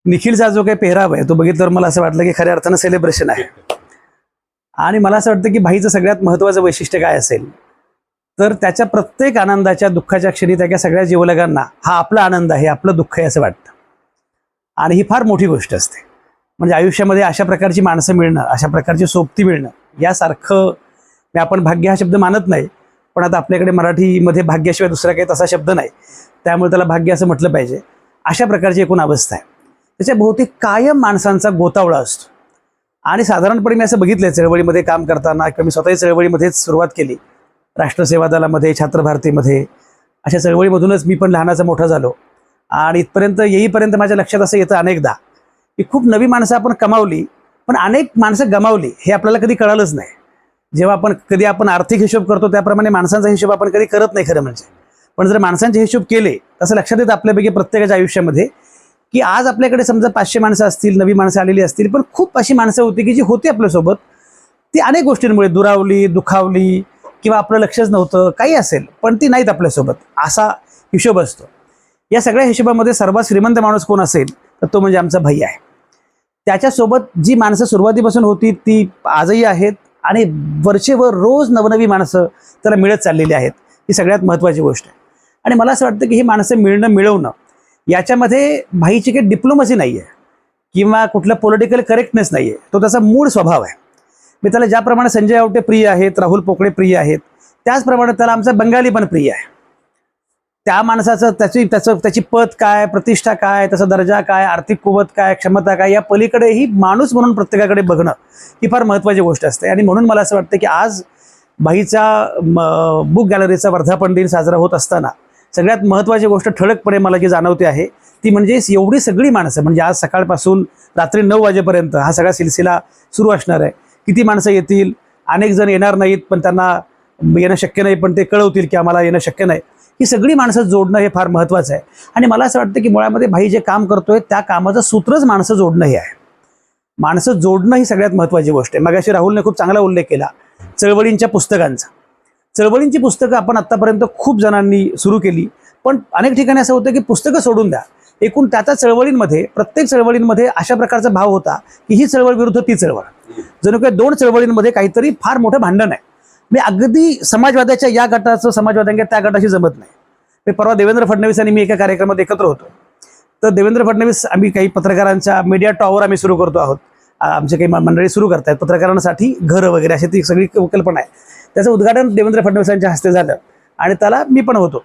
निखिलचा जो काही पेहराव आहे तो बघितल्यावर मला असं वाटलं की खऱ्या अर्थानं सेलिब्रेशन आहे. आणि मला असं वाटतं की भाईचं सगळ्यात महत्त्वाचं वैशिष्ट्य काय असेल तर त्याच्या प्रत्येक आनंदाच्या दुःखाच्या क्षणी त्या सगळ्या जीवलगांना हा आपला आनंद आहे, आपलं दुःख आहे असं वाटतं. आणि ही फार मोठी गोष्ट असते. म्हणजे आयुष्यामध्ये अशा प्रकारची माणसं मिळणं, अशा प्रकारची सोबती मिळणं यासारखं आपण भाग्य हा शब्द मानत नाही, पण आता आपल्याकडे मराठीमध्ये भाग्याशिवाय दुसरा काही तसा शब्द नाही, त्यामुळे त्याला भाग्य असं म्हटलं पाहिजे. अशा प्रकारची एकूण अवस्था आहे. त्याच्या भोवती कायम माणसांचा गोतावळा असतो. आणि साधारणपणे मी असं बघितलं चळवळीमध्ये काम करताना, किंवा मी स्वतःही चळवळीमध्येच सुरुवात केली, राष्ट्रसेवा दलामध्ये, छात्र भारतीमध्ये, अशा चळवळीमधूनच मी पण लहानाचा मोठा झालो. आणि इथपर्यंत येईपर्यंत माझ्या लक्षात असं येतं अनेकदा की खूप नवी माणसं आपण कमावली, पण अनेक माणसं गमावली हे आपल्याला कधी कळालंच नाही. जेव्हा आपण आर्थिक हिशोब करतो त्याप्रमाणे माणसांचा हिशोब आपण कधी करत नाही खरं म्हणजे. पण जर माणसांचे हिशोब केले तसं लक्षात येतं आपल्यापैकी प्रत्येकाच्या आयुष्यामध्ये की आज आपल्याकडे समजा 500 माणसं असतील, नवी माणसं आलेली असतील, पण खूप अशी माणसं होती की जी होती आपल्यासोबत, ती अनेक गोष्टींमुळे दुरावली, दुखावली, किंवा आपलं लक्षच नव्हतं, काही असेल, पण ती नाहीत आपल्यासोबत, असा हिशोब असतो. या सगळ्या हिशोबामध्ये सर्वात श्रीमंत माणूस कोण असेल तर तो म्हणजे आमचा भाई आहे. त्याच्यासोबत जी माणसं सुरुवातीपासून होती ती आजही आहेत, आणि वर्षेवर रोज नवनवी माणसं त्याला मिळत चाललेली आहेत. ही सगळ्यात महत्त्वाची गोष्ट आहे. आणि मला असं वाटतं की ही माणसं मिळवणं याच्यामध्ये भाईची काही डिप्लोमसी नाही आहे किंवा कुठलं पॉलिटिकल करेक्टनेस नाही आहे. तो त्याचा मूळ स्वभाव आहे. मी त्याला ज्याप्रमाणे संजय आवटे प्रिय आहेत, राहुल पोकळे प्रिय आहेत, त्याचप्रमाणे त्याला आमचा बंगाली पण प्रिय आहे. त्या माणसाचं त्याची पद काय, प्रतिष्ठा काय, त्याचा दर्जा काय, आर्थिक कुवत काय, क्षमता काय, या पलीकडेही माणूस म्हणून प्रत्येकाकडे बघणं ही फार महत्त्वाची गोष्ट असते. आणि म्हणून मला असं वाटतं की आज भाईचा बुक गॅलरीचा वर्धापन दिन साजरा होत असताना सगळ्यात महत्त्वाची गोष्ट ठळकपणे मला जी जाणवते आहे ती म्हणजे एवढी सगळी माणसं, म्हणजे आज सकाळपासून रात्री 9 वाजेपर्यंत हा सगळा सिलसिला सुरू असणार आहे. किती माणसं येतील, अनेक जण येणार नाहीत, पण त्यांना येणं शक्य नाही, पण ते कळवतील की आम्हाला येणं शक्य नाही. ही सगळी माणसं जोडणं हे फार महत्त्वाचं आहे. आणि मला असं वाटतं की मुळामध्ये भाई जे काम करतोय त्या कामाचं सूत्रच माणसं जोडणं हे आहे. माणसं जोडणं ही सगळ्यात महत्त्वाची गोष्ट आहे. मगाशी राहुलने खूप चांगला उल्लेख केला चळवळींच्या पुस्तकांचा. चळवळींची पुस्तकं आपण आत्तापर्यंत खूप जणांनी सुरू केली, पण अनेक ठिकाणी असं होतं की पुस्तकं सोडून द्या. एकूण त्या चळवळींमध्ये, प्रत्येक चळवळींमध्ये अशा प्रकारचा भाव होता की ही चळवळ विरुद्ध ती चळवळ, जणू काही 2 चळवळींमध्ये काहीतरी फार मोठं भांडण आहे. मी अगदी समाजवाद्याच्या या गटाचं समाजवाद्यांच्या त्या गटाशी जमत नाही. मी परवा देवेंद्र फडणवीस आणि मी एका कार्यक्रमात एकत्र होतो. तर देवेंद्र फडणवीस, आम्ही काही पत्रकारांच्या मीडिया टॉवर आम्ही सुरू करतो आहोत, आमचे काही मंडळी सुरू करतायत पत्रकारांसाठी घरं वगैरे, अशी ती सगळी कल्पना आहे. त्याचं उद्घाटन देवेंद्र फडणवीसांच्या हस्ते झालं आणि त्याला मी पण होतो.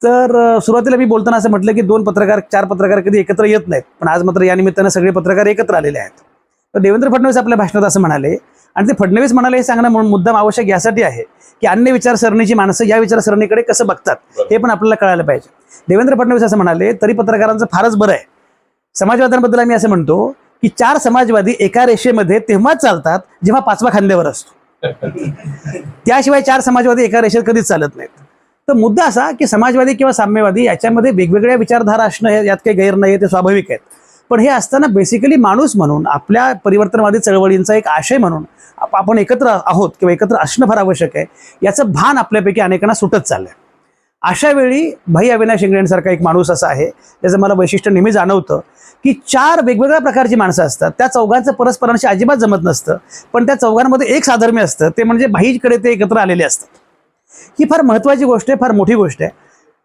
तर सुरुवातीला मी बोलताना असं म्हटलं की 2 पत्रकार 4 पत्रकार कधी एकत्र येत नाहीत, पण आज मात्र या निमित्तानं सगळे पत्रकार एकत्र आलेले आहेत. तर देवेंद्र फडणवीस आपल्या भाषणात असं म्हणाले, आणि ते फडणवीस म्हणाले हे सांगणं म्हणून मुद्दाम आवश्यक यासाठी आहे की अन्य विचारसरणीची माणसं या विचारसरणीकडे कसं बघतात हे पण आपल्याला कळायला पाहिजे. देवेंद्र फडणवीस असं म्हणाले, तरी पत्रकारांचं फारच बरं आहे. समाजवाद्यांबद्दल आम्ही असं म्हणतो की 4 समाजवादी एका रेषेमध्ये तेव्हाच चालतात जेव्हा 5वा खांद्यावर असतो. त्याशिवाय 4 समाजवादी एका रेषेत कधीच चालत नाहीत. तर मुद्दा असा की समाजवादी किंवा साम्यवादी याच्यामध्ये वेगवेगळ्या विचारधारा असणं यात काही गैर नाही, ते स्वाभाविक आहेत. पण हे असताना बेसिकली माणूस म्हणून, आपल्या परिवर्तनवादी चळवळींचा एक आशय म्हणून आपण एकत्र आहोत किंवा एकत्र असणं फार आवश्यक आहे, याचं भान आपल्यापैकी अनेकांना सुटत चाललंय. अशा वेळी भाई अविनाश इंगळेंसारखा एक माणूस असा आहे, त्याचं मला वैशिष्ट्य नेहमी जाणवतं की 4 वेगवेगळ्या प्रकारची माणसं असतात, त्या चौघांचं परस्परांशी अजिबात जमत नसतं, पण त्या चौघांमध्ये एक साधर्म्य असतं, ते म्हणजे भाईकडे ते एकत्र आलेले असतात. ही फार महत्त्वाची गोष्ट आहे, फार मोठी गोष्ट आहे.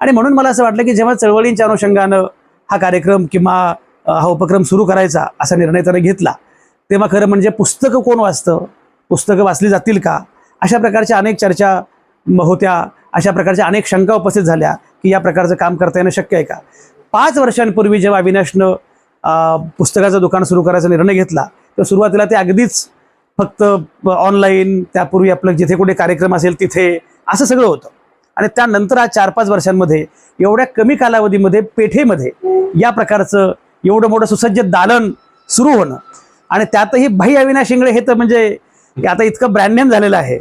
आणि म्हणून मला असं वाटलं की जेव्हा चळवळींच्या अनुषंगानं हा कार्यक्रम किंवा हा उपक्रम सुरू करायचा असा निर्णय त्याने घेतला, तेव्हा खरं म्हणजे पुस्तकं कोण वाचतं, पुस्तकं वाचली जातील का, अशा प्रकारच्या अनेक चर्चा होत्या. अशा प्रकारच्या अनेक शंका उपस्थित झाल्या की या प्रकारचं काम करता येणं शक्य आहे का. 5 वर्षांपूर्वी जेव्हा अविनाशनं पुस्तकाचं दुकान सुरू करायचा निर्णय घेतला, तर सुरुवातीला ते अगदीच फक्त ऑनलाईन, त्यापूर्वी आपलं जिथे कुठे कार्यक्रम असेल तिथे, असं सगळं होतं. आणि त्यानंतर आज 4-5 वर्षांमध्ये एवढ्या कमी कालावधीमध्ये पेठेमध्ये या प्रकारचं एवढं मोठं सुसज्ज दालन सुरू होणं, आणि त्यातही भाई अविनाश इंगळे हे तर म्हणजे आता इतकं ब्रँड नेम झालेलं आहे.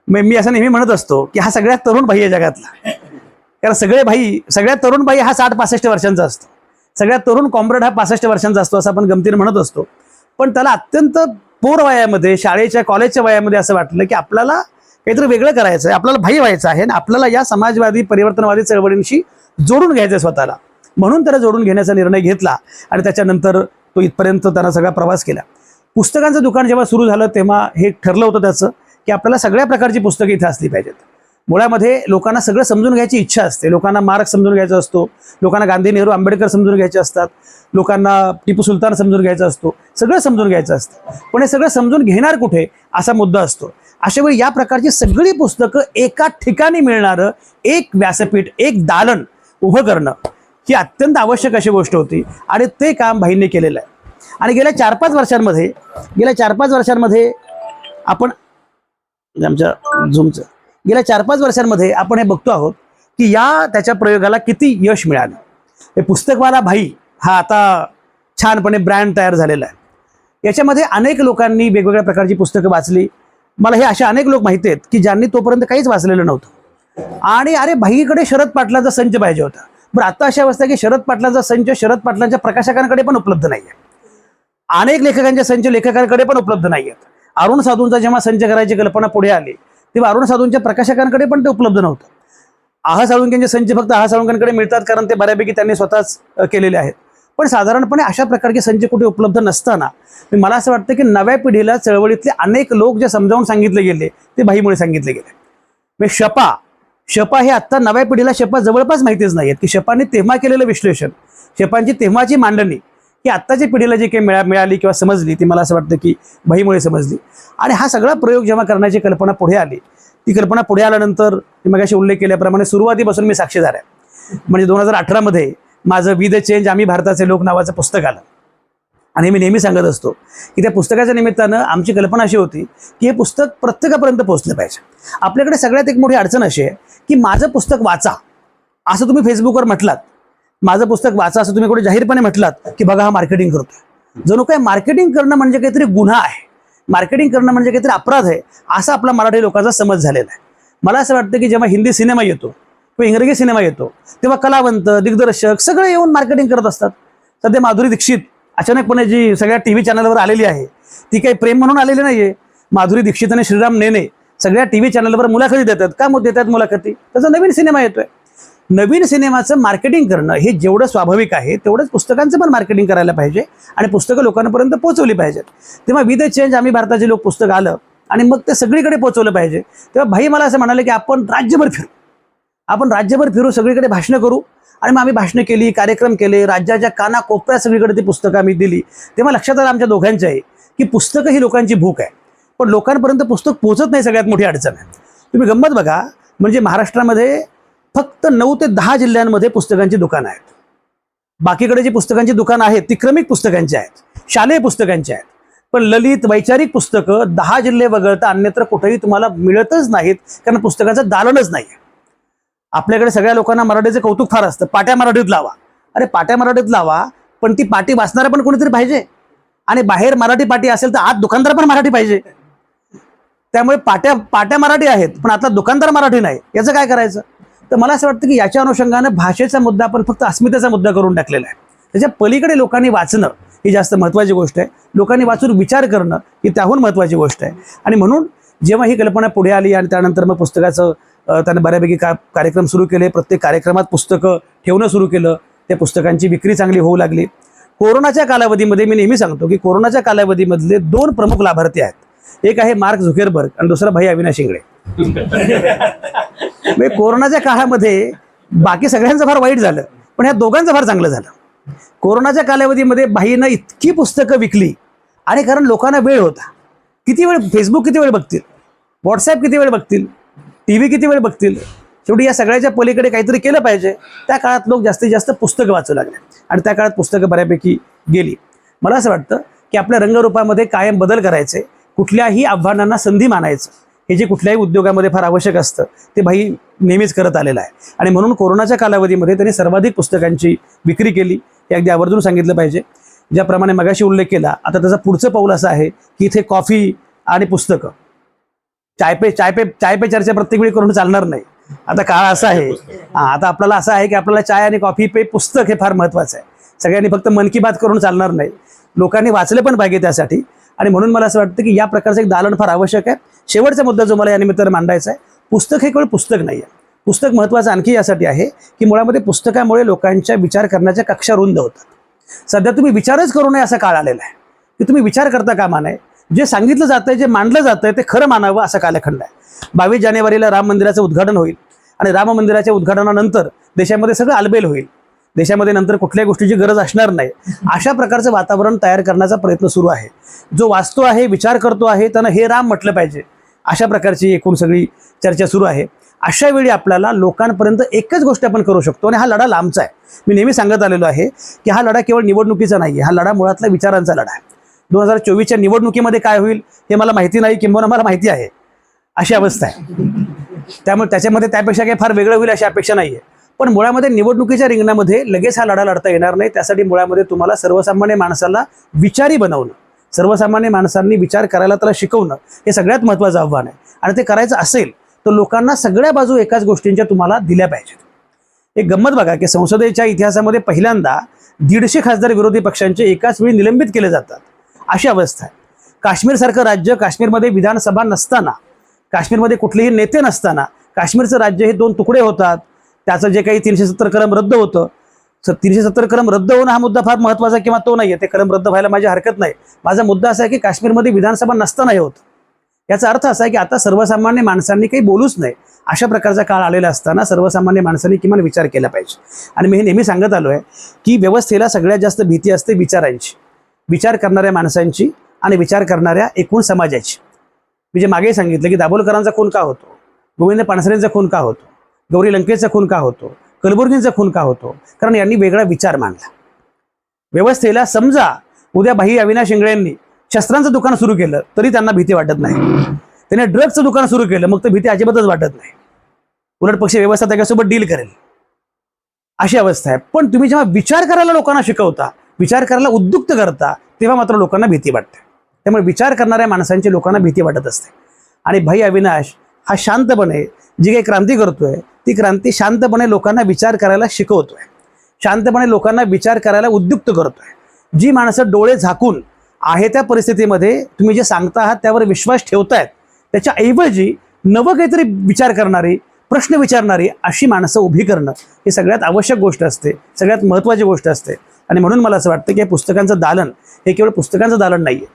मी असं नेहमी म्हणत असतो की हा सगळ्यात तरुण भाई आहे जगातला. कारण सगळ्यात तरुण भाई हा 60-65 वर्षांचा असतो, सगळ्यात तरुण कॉम्रेड हा 65 वर्षांचा असतो, असं आपण गमतीने म्हणत असतो. पण त्याला अत्यंत पोर वयामध्ये, शाळेच्या कॉलेजच्या वयामध्ये असं वाटलं की आपल्याला काहीतरी वेगळं करायचं आहे, आपल्याला भाई व्हायचं आहे, आणि आपल्याला या समाजवादी परिवर्तनवादी चळवळींशी जोडून घ्यायचं आहे स्वतःला. म्हणून त्याला जोडून घेण्याचा निर्णय घेतला आणि त्याच्यानंतर तो इथपर्यंत त्यानं सगळा प्रवास केला. पुस्तकांचं दुकान जेव्हा सुरू झालं तेव्हा हे ठरलं होतं त्याचं की आपल्याला सगळ्या प्रकारची पुस्तकं इथे असली पाहिजेत. मुळामध्ये लोकांना सगळं समजून घ्यायची इच्छा असते. लोकांना मार्क्स समजून घ्यायचा असतो, लोकांना गांधी, नेहरू, आंबेडकर समजून घ्यायचे असतात, लोकांना टिपू सुलतान समजून घ्यायचा असतो, सगळं समजून घ्यायचं असतं. पण हे सगळं समजून घेणार कुठे असा मुद्दा असतो. अशा वेळी या प्रकारची सगळी पुस्तकं एका ठिकाणी मिळणारं एक व्यासपीठ, एक दालन उभं करणं ही अत्यंत आवश्यक अशी गोष्ट होती आणि ते काम भाईंनी केलेलं आहे. आणि गेल्या 4-5 वर्षांमध्ये आपण आमच्या झूमचं गेल्या 4-5 वर्षांमध्ये आपण हे बघतो आहोत की त्याच्या प्रयोगाला किती यश मिळालं. हे पुस्तकवाला भाई हा आता छानपणे ब्रँड तयार झालेला आहे. याच्यामध्ये अनेक लोकांनी वेगवेगळ्या प्रकारची पुस्तकं वाचली. मला हे असे अनेक लोक माहिती आहेत की ज्यांनी तोपर्यंत काहीच वाचलेलं नव्हतं आणि अरे भाईकडे शरद पाटलांचा संच पाहिजे होता. बरं, आता अशी अवस्था की शरद पाटलांचा संच शरद पाटलांच्या प्रकाशकांकडे पण उपलब्ध नाही आहे. अनेक लेखकांचे संच लेखकांकडे पण उपलब्ध नाही आहेत. अरुण साधूंचा जेव्हा संच करायची कल्पना पुढे आली तेव्हा अरुण साधूंच्या प्रकाशकांकडे पण ते उपलब्ध नव्हतं. आहा साळुंखेंचे संच फक्त आहा साळुंखेंकडे मिळतात कारण ते बऱ्यापैकी त्यांनी स्वतःच केलेले आहेत. पण साधारणपणे अशा प्रकारचे संच कुठे उपलब्ध नसताना मला असं वाटतं की नव्या पिढीला चळवळीतले अनेक लोक जे समजावून सांगितले गेले ते भाईमुळे सांगितले गेले. म्हणजे शपा हे आत्ता नव्या पिढीला शपा जवळपास माहितीच नाही आहेत की शपाने तेव्हा केलेलं विश्लेषण, शपांची तेव्हाची मांडणी ही आत्ताच्या पिढीला जी काही मिळाली किंवा समजली ती मला असं वाटतं की भाईमुळे समजली. आणि हा सगळा प्रयोग जेव्हा करण्याची कल्पना पुढे आली, ती कल्पना पुढे आल्यानंतर मी मगाशी उल्लेख केल्याप्रमाणे सुरुवातीपासून मी साक्षीदार आहे. म्हणजे 2018 माझं वी द चेंज आम्ही भारताचे लोक नावाचं पुस्तक आलं आणि मी नेहमी सांगत असतो की त्या पुस्तकाच्या निमित्तानं आमची कल्पना अशी होती की हे पुस्तक प्रत्येकापर्यंत पोहोचलं पाहिजे. आपल्याकडे सगळ्यात एक मोठी अडचण अशी आहे की माझं पुस्तक वाचा असं तुम्ही फेसबुकवर म्हटलात, माझं पुस्तक वाचा असं तुम्ही कुठे जाहीरपणे म्हटलात की बघा हा मार्केटिंग करतोय. जणू काय मार्केटिंग करणं म्हणजे काहीतरी गुन्हा आहे, मार्केटिंग करणं म्हणजे काहीतरी अपराध आहे असा आपला मराठी लोकांचा समज झालेला आहे. मला असं वाटतं की जेव्हा हिंदी सिनेमा येतो किंवा इंग्रजी सिनेमा येतो तेव्हा कलावंत, दिग्दर्शक सगळे येऊन मार्केटिंग करत असतात. सध्या माधुरी दीक्षित अचानकपणे जी सगळ्या टीव्ही चॅनलवर आलेली आहे ती काही प्रेम म्हणून आलेली नाहीये. माधुरी दीक्षित आणि श्रीराम नेने सगळ्या टीव्ही चॅनलवर मुलाखती देतात. का देतात मुलाखती? त्याचा नवीन सिनेमा येतोय. नवीन सिनेमाचं मार्केटिंग करणं हे जेवढं स्वाभाविक आहे तेवढंच पुस्तकांचं पण मार्केटिंग करायला पाहिजे आणि पुस्तकं लोकांपर्यंत पोहोचवली पाहिजेत. तेव्हा वी द चेंज आम्ही भारताचे लोक पुस्तक आलं आणि मग ते सगळीकडे पोहोचवलं पाहिजे. तेव्हा भाई मला असं म्हणाले की आपण राज्यभर फिरू, सगळीकडे भाषणं करू. आणि मग आम्ही भाषणं केली, कार्यक्रम केले, राज्याच्या कानाकोपऱ्यात सगळीकडे ती पुस्तकं आम्ही दिली. तेव्हा लक्षात आलं आमच्या दोघांच्या आहे की पुस्तकं ही लोकांची भूक आहे, पण लोकांपर्यंत पुस्तक पोहोचत नाही, सगळ्यात मोठी अडचण आहे. तुम्ही गंमत बघा, म्हणजे महाराष्ट्रामध्ये फक्त 9 ते 10 जिल्ह्यांमध्ये पुस्तकांची दुकानं आहेत. बाकीकडे जी पुस्तकांची दुकानं आहेत ती क्रमिक पुस्तकांची आहेत, शालेय पुस्तकांची आहेत. पण ललित, वैचारिक पुस्तकं 10 जिल्हे वगळता अन्यत्र कुठेही तुम्हाला मिळतच नाहीत, कारण पुस्तकाचं दालनच नाही. आपल्याकडे सगळ्या लोकांना मराठीचं कौतुक फार असतं, पाट्या मराठीत लावा. अरे पाट्या मराठीत लावा, पण ती पाटी वाचणारा पण कोणीतरी पाहिजे. आणि बाहेर मराठी पाटी असेल तर आत दुकानदार पण मराठी पाहिजे. त्यामुळे पाट्या मराठी आहेत पण आता दुकानदार मराठी नाही, याचं काय करायचं? तर मला असं वाटतं की याच्या अनुषंगानं भाषेचा मुद्दा आपण फक्त अस्मितेचा मुद्दा करून टाकलेला आहे. त्याच्या पलीकडे लोकांनी वाचणं ही जास्त महत्त्वाची गोष्ट आहे. लोकांनी वाचून विचार करणं ही त्याहून महत्त्वाची गोष्ट आहे. आणि म्हणून जेव्हा ही कल्पना पुढे आली आणि त्यानंतर मग पुस्तकाचं त्यानं बऱ्यापैकी कार्यक्रम सुरू केले, प्रत्येक कार्यक्रमात पुस्तकं ठेवणं सुरू केलं, त्या पुस्तकांची विक्री चांगली होऊ लागली. कोरोनाच्या कालावधीमध्ये मी नेहमी सांगतो की कोरोनाच्या कालावधीमधले 2 प्रमुख लाभार्थी आहेत. एक आहे मार्क झुकेरबर्ग आणि दुसरा भाई अविनाश इंगळे. म्हणजे कोरोनाच्या काळामध्ये बाकी सगळ्यांचं फार वाईट झालं, पण ह्या दोघांचं फार चांगलं झालं. कोरोनाच्या कालावधीमध्ये भाईनं इतकी पुस्तकं विकली आणि कारण लोकांना वेळ होता. किती वेळ फेसबुक किती वेळ बघतील, व्हॉट्सॲप किती वेळ बघतील, TV किती वेळ बघतील. शेवटी या सगळ्याच्या पलीकडे काहीतरी केलं पाहिजे. त्या काळात लोक जास्तीत जास्त पुस्तकं वाचू लागले आणि त्या काळात पुस्तकं बऱ्यापैकी गेली. मला असं वाटतं की आपल्या रंगरूपामध्ये कायम बदल करायचे, कुठल्याही आव्हानांना संधी मानायचं, हे जे कुठल्याही उद्योगामध्ये फार आवश्यक असतं ते भाई नेहमीच करत आलेलं आहे. आणि म्हणून कोरोनाच्या कालावधीमध्ये त्यांनी सर्वाधिक पुस्तकांची विक्री केली, हे अगदी आवर्जून सांगितलं पाहिजे. ज्याप्रमाणे मगाशी उल्लेख केला, आता त्याचं पुढचं पाऊल असं आहे की इथे कॉफी आणि पुस्तकं, चाय पे चर्चा प्रत्येक वेळी करून चालणार नाही. आता काळ असा आहे, आता आपल्याला असं आहे की आपल्याला चाय आणि कॉफी पे पुस्तक हे फार महत्त्वाचं आहे. सगळ्यांनी फक्त मन की बात करून चालणार नाही, लोकांनी वाचले पण पाहिजे त्यासाठी. आणि म्हणून मला असं वाटतं की या प्रकारचं एक दालन फार आवश्यक आहे. शेवटचा मुद्दा जो मला या निमित्तानं मांडायचा आहे, पुस्तक हे केवळ पुस्तक नाही आहे, पुस्तक महत्त्वाचं आणखी यासाठी आहे की मुळामध्ये पुस्तकामुळे लोकांच्या विचार करण्याच्या कक्षा रुंद होतात. सध्या तुम्ही विचारच करू नये असा काळ आलेला आहे की तुम्ही विचार करता कामा नये. जे सांगितलं जातंय, जे मांडलं जातंय ते खरं मानावं असा कालखंड आहे. 22 जानेवारीला राम मंदिराचं उद्घाटन होईल आणि राम मंदिराच्या उद्घाटनानंतर देशामध्ये सगळं आलबेल होईल. देशामध्ये नंतर कुठल्याही गोष्टीची गरज असणार नाही. अशा प्रकारचं वातावरण तयार करण्याचा प्रयत्न सुरू आहे. जो वाचतो आहे, विचार करतो आहे, त्यानं हे राम म्हटलं पाहिजे अशा प्रकारची एकूण सगळी चर्चा सुरू आहे. अशा वेळी आपल्याला लोकांपर्यंत एकच गोष्ट आपण करू शकतो आणि हा लढा लांबचा आहे. मी नेहमी सांगत आलेलो आहे की हा लढा केवळ निवडणुकीचा नाही आहे, हा लढा मुळातला विचारांचा लढा आहे. 2024च्या निवडणुकीमध्ये काय होईल हे मला माहिती नाही, किंवा मला माहिती आहे अशी अवस्था आहे. त्यामुळे त्याच्यामध्ये त्यापेक्षा काही फार वेगळं होईल अशी अपेक्षा नाही आहे. पण मुळामध्ये निवडणुकीच्या रिंगणामध्ये लगेच हा लढा लढता येणार नाही. त्यासाठी मुळामध्ये तुम्हाला सर्वसामान्य माणसाला विचारी बनवणं, सर्वसामान्य माणसांनी विचार करायला त्याला शिकवणं हे सगळ्यात महत्त्वाचं आव्हान आहे. आणि ते करायचं असेल तर लोकांना सगळ्या बाजू एकाच गोष्टींच्या तुम्हाला दिल्या पाहिजेत. एक गंमत बघा की संसदेच्या इतिहासामध्ये पहिल्यांदा 150 खासदार विरोधी पक्षांचे एकाच वेळी निलंबित केले जातात अशी अवस्था आहे. काश्मीरसारखं राज्य, काश्मीरमध्ये विधानसभा नसताना, काश्मीरमध्ये कुठलेही नेते नसताना काश्मीरचं राज्य हे 2 तुकडे होतात. त्याचं जे काही 370 कलम रद्द होतं, 370 कलम रद्द होणं हा मुद्दा फार महत्त्वाचा किंवा तो नाही आहे. ते कलम रद्द व्हायला माझी हरकत नाही. माझा मुद्दा असा आहे की काश्मीरमध्ये विधानसभा नसताना हे होतं. याचा अर्थ असा आहे की आता सर्वसामान्य माणसांनी काही बोलूच नाही अशा प्रकारचा काळ आलेला असताना सर्वसामान्य माणसांनी किमान विचार केला पाहिजे. आणि मी हे नेहमी सांगत आलो आहे की व्यवस्थेला सगळ्यात जास्त भीती असते विचारांची, विचार करणाऱ्या माणसांची आणि विचार करणाऱ्या एकूण समाजाची. मी जे मागे सांगितलं की दाभोलकरांचा खून का होतो, गोविंद पानसरेंचा खून का होतो, गौरी लंकेचा खून का होतो, कलबुर्गींचा खून का होतो, कारण यांनी वेगळा विचार मांडला. व्यवस्थेला समजा उद्या भाई अविनाश इंगळेंनी शस्त्रांचं दुकान सुरू केलं तरी त्यांना भीती वाटत नाही. त्याने ड्रग्जचं दुकान सुरू केलं मग तर भीती अजिबातच वाटत नाही. उलट पक्ष व्यवस्था त्याच्यासोबत डील करेल अशी अवस्था आहे. पण तुम्ही जेव्हा विचार करायला लोकांना शिकवता, विचार करायला उद्युक्त करता, तेव्हा मात्र लोकांना भीती वाटते. त्यामुळे विचार करणाऱ्या माणसांची लोकांना भीती वाटत असते. आणि भाई अविनाश हा शांतपणे जी काही क्रांती करतोय ती क्रांती शांतपणे लोकांना विचार करायला शिकवतोय, शांतपणे लोकांना विचार करायला उद्युक्त करतोय. जी माणसं डोळे झाकून आहे त्या परिस्थितीमध्ये तुम्ही जे सांगता आहात त्यावर विश्वास ठेवतायत, त्याच्याऐवजी नवं काहीतरी विचार करणारी, प्रश्न विचारणारी अशी माणसं उभी करणं ही सगळ्यात आवश्यक गोष्ट असते, सगळ्यात महत्त्वाची गोष्ट असते. आणि म्हणून मला असं वाटतं की हे पुस्तकांचं दालन हे केवळ पुस्तकांचं दालन नाही आहे,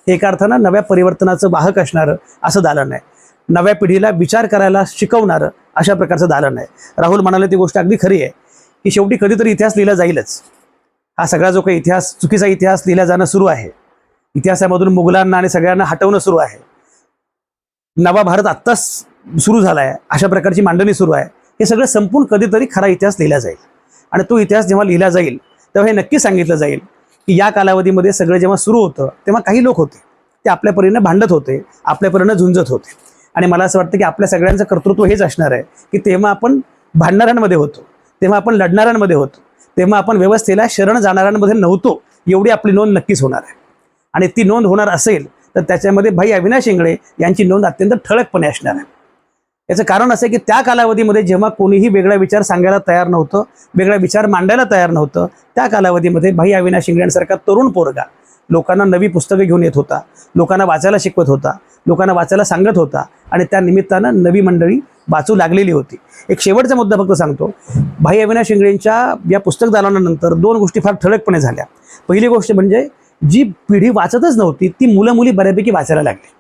हे एका अर्थानं नव्या परिवर्तनाचं वाहक असणारं असं दालन आहे, नव्या पिढीला विचार करायला शिकवणारं अशा प्रकारचं दालन आहे. राहुल म्हणाले ती गोष्ट अगदी खरी आहे की शेवटी कधीतरी इतिहास लिहिला जाईलच. हा सगळा जो काही इतिहास, चुकीचा इतिहास लिहिला जाणं सुरू आहे, इतिहासामधून मुघलांना आणि सगळ्यांना हटवणं सुरू आहे, नवा भारत आत्ताच सुरू झाला आहे अशा प्रकारची मांडणी सुरू आहे. हे सगळं संपून कधीतरी खरा इतिहास लिहिला जाईल. आणि तो इतिहास जेव्हा लिहिला जाईल तेव्हा हे नक्की सांगितलं जाईल की या कालावधीमध्ये सगळं जेव्हा सुरू होतं तेव्हा काही लोक होते ते आपल्या परीनं भांडत होते, आपल्या परीनं झुंजत होते. आणि मला असं वाटतं की आपल्या सगळ्यांचं कर्तृत्व हेच असणार आहे की तेव्हा आपण भांडणाऱ्यांमध्ये होतो, तेव्हा आपण लढणाऱ्यांमध्ये होतो, तेव्हा आपण व्यवस्थेला शरण जाणाऱ्यांमध्ये नव्हतो, एवढी आपली नोंद नक्कीच होणार आहे. आणि ती नोंद होणार असेल तर त्याच्यामध्ये भाई अविनाश इंगळे यांची नोंद अत्यंत ठळकपणे असणार आहे. याचं कारण असं आहे की त्या कालावधीमध्ये जेव्हा कोणीही वेगळा विचार सांगायला तयार नव्हतं, वेगळा विचार मांडायला तयार नव्हतं, त्या कालावधीमध्ये भाई अविनाश इंगळे यांसारखा तरुण पोरगा लोकांना नवी पुस्तकं घेऊन येत होता, लोकांना वाचायला शिकवत होता, लोकांना वाचायला सांगत होता आणि त्या निमित्तानं नवी मंडळी वाचू लागलेली होती. एक शेवटचा मुद्दा फक्त सांगतो. भाई अविनाश इंगळेंच्या या पुस्तक दालनानंतर 2 गोष्टी फार ठळकपणे झाल्या. पहिली गोष्ट म्हणजे जी पिढी वाचतच नव्हती ती मुलं मुली बऱ्यापैकी वाचायला लागली.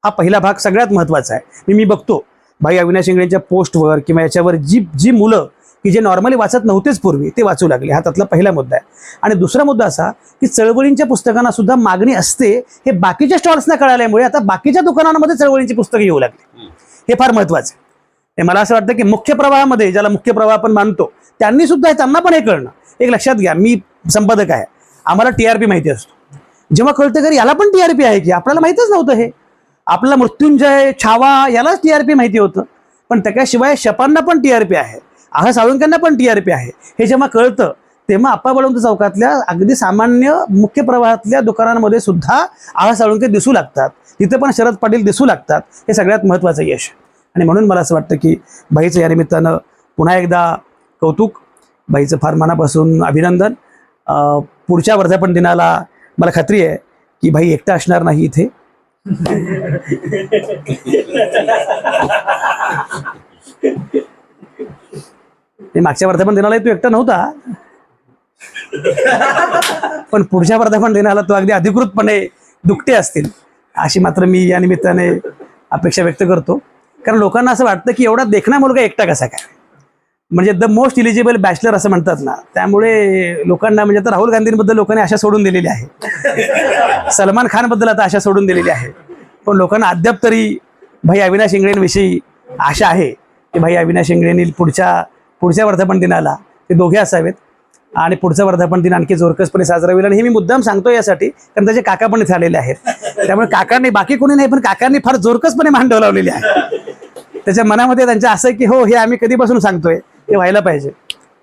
हा पहिला भाग सगळ्यात महत्त्वाचा आहे. मी बघतो भाई अविनाश इंगळेंच्या पोस्टवर किंवा याच्यावर जी मुलं की जे नॉर्मली वाचत नव्हतेच पूर्वी ते वाचू लागले. हा त्यातला पहिला मुद्दा आहे. आणि दुसरा मुद्दा असा की चळवळींच्या पुस्तकांना सुद्धा मागणी असते हे बाकीच्या स्टॉल्सना कळाल्यामुळे आता बाकीच्या दुकानांमध्ये चळवळींची पुस्तकं येऊ लागली. हे फार महत्त्वाचं आहे. हे मला असं वाटतं की मुख्य प्रवाहामध्ये, ज्याला मुख्य प्रवाह आपण मानतो, त्यांनी सुद्धा त्यांना पण हे कळणं. एक लक्षात घ्या, मी संपादक आहे, आम्हाला TRP माहिती असतो. जेव्हा कळतं की याला पण TRP आहे की आपल्याला माहितच नव्हतं, हे आपला मृत्युंजय, छावा यालाच TRP माहिती होतं, पण त्याच्याशिवाय शपांना पण TRP आहे, आह साळुंक्यांना पण TRP आहे, हे जेव्हा कळतं तेव्हा आप्पा बळवंत चौकातल्या अगदी सामान्य मुख्य प्रवाहातल्या दुकानांमध्ये सुद्धा आह साळुंके दिसू लागतात, तिथे पण शरद पाटील दिसू लागतात. हे सगळ्यात महत्त्वाचं यश. आणि म्हणून मला असं वाटतं की भाईचं या निमित्तानं पुन्हा एकदा कौतुक, भाईचं फार मनापासून अभिनंदन. पुढच्या वर्धापन दिनाला मला खात्री आहे की भाई एकटा असणार नाही इथे. आणि मागच्या वर्धापन दिनाला तू एकटा नव्हता, पण पुढच्या वर्धापन दिनाला तो अगदी अधिकृतपणे दुकटे असतील अशी मात्र मी या निमित्ताने अपेक्षा व्यक्त करतो. कारण लोकांना असं वाटतं की एवढा देखणा मुलगा एकटा कसा काय, म्हणजे द मोस्ट इलिजिबल बॅचलर असं म्हणतात ना, त्यामुळे लोकांना म्हणजे आता राहुल गांधींबद्दल लोकांनी आशा सोडून दिलेली आहे, सलमान खानबद्दल आता आशा सोडून दिलेली आहे, पण लोकांना अद्याप तरी भाई अविनाश इंगळेंविषयी आशा आहे की भाई अविनाश इंगळेंनी पुढच्या वर्धापन दिनाला ते दोघे असावेत आणि पुढचा वर्धापन दिन आणखी जोरकसपणे साजरा होईल. आणि हे मी मुद्दाम सांगतो यासाठी कारण त्याचे काका पण इथे आलेले आहेत, त्यामुळे काकांनी, बाकी कोणी नाही पण काकांनी फार जोरकसपणे मान डोलावलेली आहे. त्याच्या मनामध्ये त्यांचं असं आहे की हो हे आम्ही कधीपासून सांगतोय ते व्हायला पाहिजे.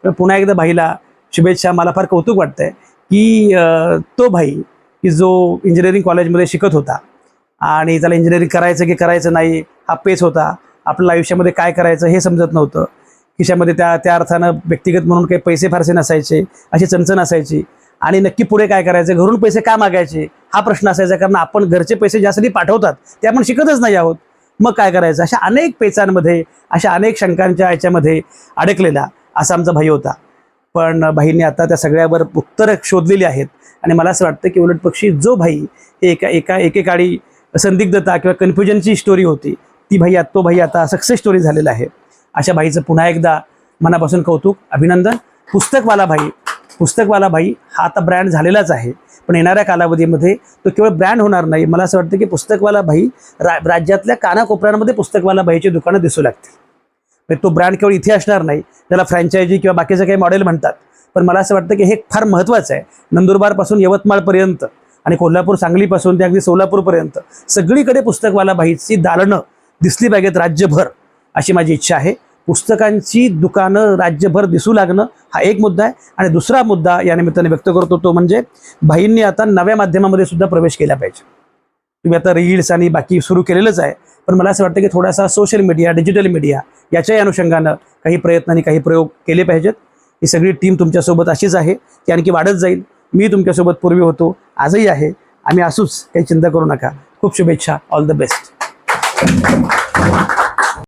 तर पुन्हा एकदा भाईला शुभेच्छा. मला फार कौतुक वाटतंय की तो भाई की जो इंजिनिअरिंग कॉलेजमध्ये शिकत होता आणि त्याला इंजिनिअरिंग करायचं की करायचं नाही हा पेच होता, आपल्या आयुष्यामध्ये काय करायचं हे समजत नव्हतं, खिशामध्ये त्या अर्थानं व्यक्तिगत म्हणून काही पैसे फारसे नसायचे, अशी चणचण असायची आणि नक्की पुढे काय करायचं, घरून पैसे का मागायचे हा प्रश्न असायचा, कारण आपण घरचे पैसे ज्यासाठी पाठवतात ते आपण शिकतच नाही आहोत, मग काय करायचं, अशा अनेक पेचांमध्ये, अशा अनेक शंकांच्या याच्यामध्ये अडकलेला असा आमचा भाई होता. पण भाईंनी आता त्या सगळ्यावर उत्तरं शोधलेली आहेत आणि मला असं वाटतं की उलट पक्षी जो भाई हे एकेकाळी संदिग्धता किंवा कन्फ्युजनची स्टोरी होती ती तो भाई आता सक्सेस स्टोरी झालेला आहे. अशा भाईचं पुन्हा एकदा मनापासून कौतुक, अभिनंदन. पुस्तकवाला भाई हा आता ब्रँड झालेलाच आहे, पण येणाऱ्या कालावधीमध्ये तो केवळ ब्रँड होणार नाही. मला असं वाटतं की पुस्तकवाला भाई राज्यातल्या कानाकोपऱ्यांमध्ये पुस्तकवाला भाईची दुकानं दिसू लागतील. म्हणजे तो ब्रँड केवळ इथे असणार नाही, त्याला फ्रँचायझी किंवा बाकीचं काही मॉडेल म्हणतात, पण मला असं वाटतं की हे फार महत्त्वाचं आहे. नंदुरबारपासून यवतमाळपर्यंत आणि कोल्हापूर सांगलीपासून ते अगदी सोलापूरपर्यंत सगळीकडे पुस्तकवाला भाईची दालनं दिसली पाहिजेत राज्यभर, अशी माझी इच्छा आहे. पुस्तकांची दुकानं राज्यभर दिसू लागणं हा एक मुद्दा आहे. आणि दुसरा मुद्दा या निमित्ताने व्यक्त करतो तो म्हणजे भाईंनी आता नव्या माध्यमामध्ये सुद्धा प्रवेश केला पाहिजे. तुम्ही आता रील्स आणि बाकी सुरू केलेलंच आहे, पण मला असं वाटतं की थोडासा सोशल मीडिया, डिजिटल मीडिया याच्याही अनुषंगानं काही प्रयत्न आणि काही प्रयोग केले पाहिजेत. ही सगळी टीम तुमच्यासोबत अशीच आहे, ती आणखी वाढत जाईल. मी तुमच्यासोबत पूर्वी होतो, आजही आहे, आम्ही असूच, काही चिंता करू नका. खूप शुभेच्छा. All the best.